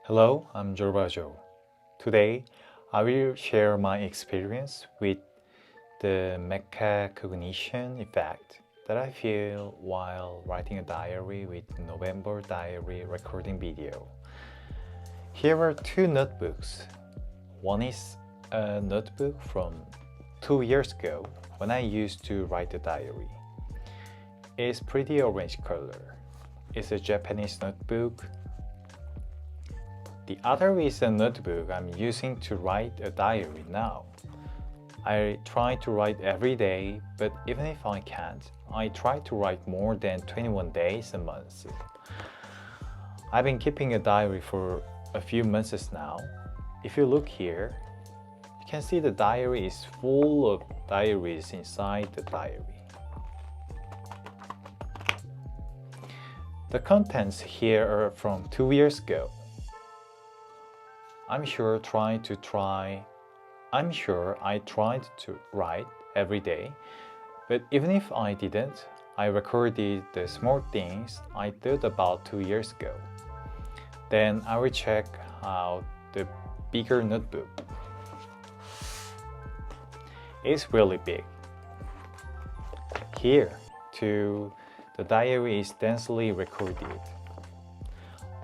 Hello, I'm Jorbajo. Today, I will share my experience with the metacognition effect that I feel while writing a diary with November diary recording video. Here are two notebooks. One is a notebook from 2 years ago when I used to write a diary. It's pretty orange color. It's a Japanese notebook. The other is a notebook I'm using to write a diary now. I try to write every day, but even if I can't, I try to write more than 21 days a month. I've been keeping a diary for a few months now. If you look here, you can see the diary is full of diaries inside the diary. The contents here are from 2 years ago. I'm sure I tried to write every day, but even if I didn't, I recorded the small things I did about 2 years ago. Then I will check out the bigger notebook. It's really big. Here, too, the diary is densely recorded.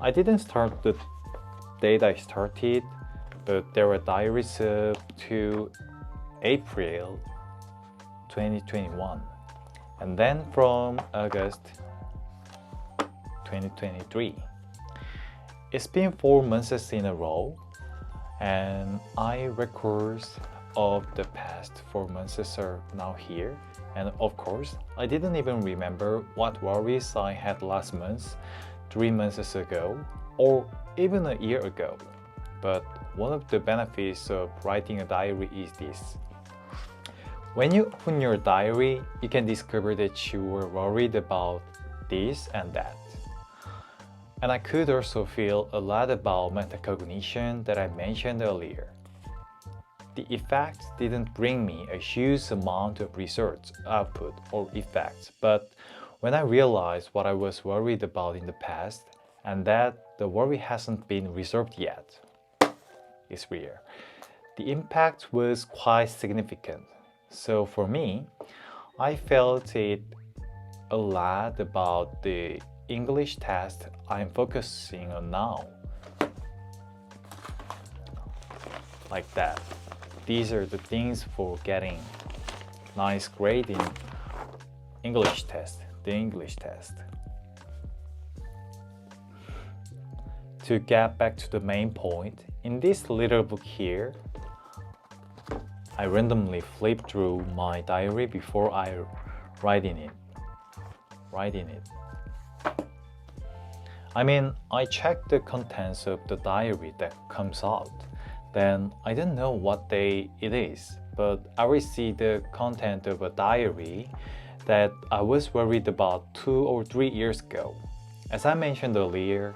I didn't start the date I started, but there were diaries up to April 2021, and then from August 2023. It's been 4 months in a row, and records of the past 4 months are now here. And of course, I didn't even remember what worries I had last month, 3 months ago, or even a year ago. But one of the benefits of writing a diary is this. When you open your diary, you can discover that you were worried about this and that. And I could also feel a lot about metacognition that I mentioned earlier. The effect didn't bring me a huge amount of research output or effects, but when I realized what I was worried about in the past and that the worry hasn't been resolved yet, it's rare. The impact was quite significant. So for me, I felt it a lot about the English test I'm focusing on now. Like that. These are the things for getting nice grade in English test, the English test. To get back to the main point, in this little book here, I randomly flip through my diary before I write in it. I check the contents of the diary that comes out. Then I don't know what day it is, but I will see the content of a diary that I was worried about 2 or 3 years ago. As I mentioned earlier,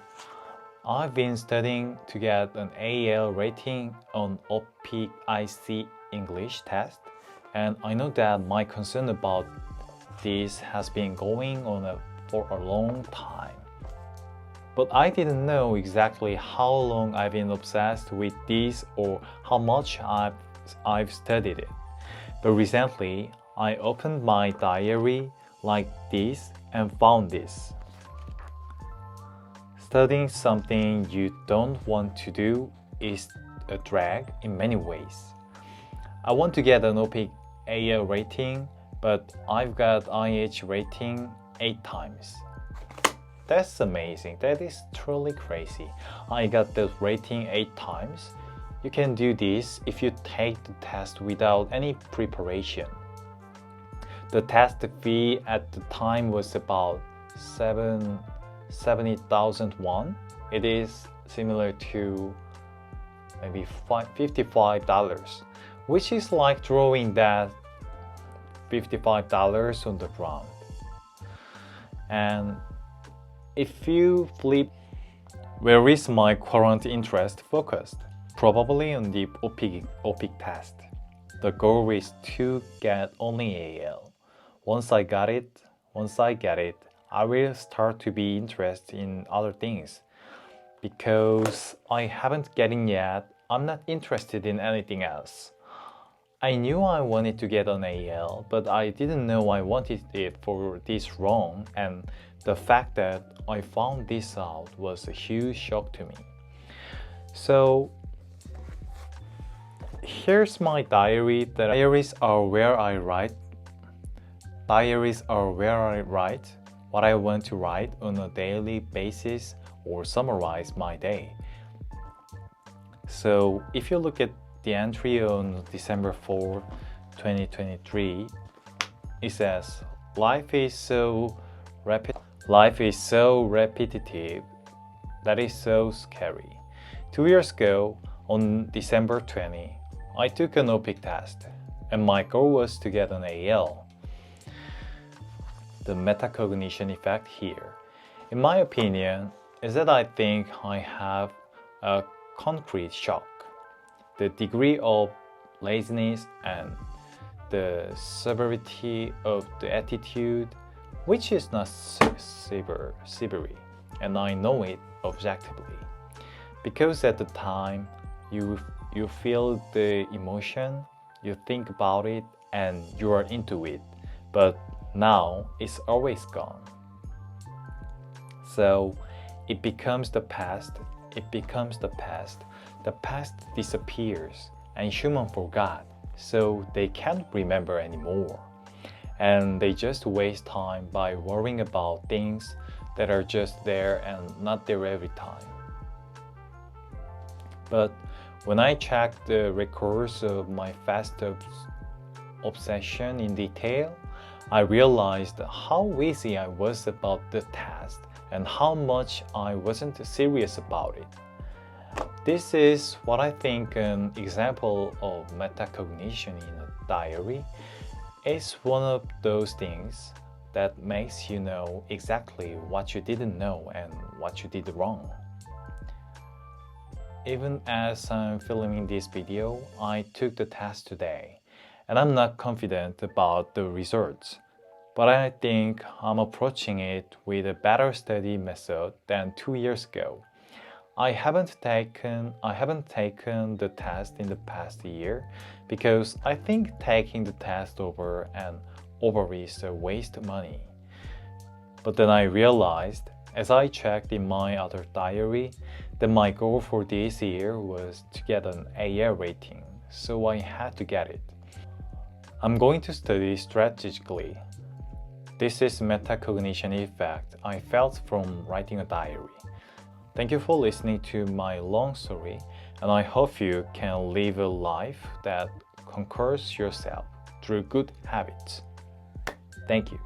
I've been studying to get an AL rating on OPIC English test, and I know that my concern about this has been going on for a long time. But I didn't know exactly how long I've been obsessed with this or how much I've studied it. But recently, I opened my diary like this and found this. Studying something you don't want to do is a drag in many ways. I want to get an OPIC AL rating, but I've got IH rating 8 times. That's amazing. That is truly crazy. I got the rating 8 times. You can do this if you take the test without any preparation. The test fee at the time was about 70,000 won. It is similar to maybe $55, which is like throwing that $55 on the ground. And if you flip, where is my current interest focused? Probably on the OPIC test. The goal is to get only AL. Once I get it, I will start to be interested in other things. because I haven't getting yet. I'm not interested in anything else. I knew I wanted to get an AL, but I didn't know I wanted it for this long, and the fact that I found this out was a huge shock to me. So here's my diary. Diaries are where I write. Diaries are where I write what I want to write on a daily basis or summarize my day. So if you look at the entry on December 4, 2023, it says, life is so repetitive that is so scary. 2 years ago, on December 20, I took an OPIC test, and my goal was to get an AL. The metacognition effect here, in my opinion, is that I think I have a concrete shock. The degree of laziness and the severity of the attitude, which is not severe, and I know it objectively. Because at the time, you feel the emotion, you think about it, and you are into it. But now it's always gone. So it becomes the past. The past disappears and humans forgot, so they can't remember anymore. And they just waste time by worrying about things that are just there and not there every time. But when I checked the records of my fast obsession in detail, I realized how easy I was about the task and how much I wasn't serious about it. This is what I think an example of metacognition in a diary. It's one of those things that makes you know exactly what you didn't know and what you did wrong. Even as I'm filming this video, I took the test today, and I'm not confident about the results. But I think I'm approaching it with a better study method than 2 years ago. I haven't taken the test in the past year because I think taking the test over and over is a waste of money. But then I realized, as I checked in my other diary, that my goal for this year was to get an AL rating, so I had to get it. I'm going to study strategically. This is metacognition effect I felt from writing a diary. Thank you for listening to my long story, and I hope you can live a life that conquers yourself through good habits. Thank you.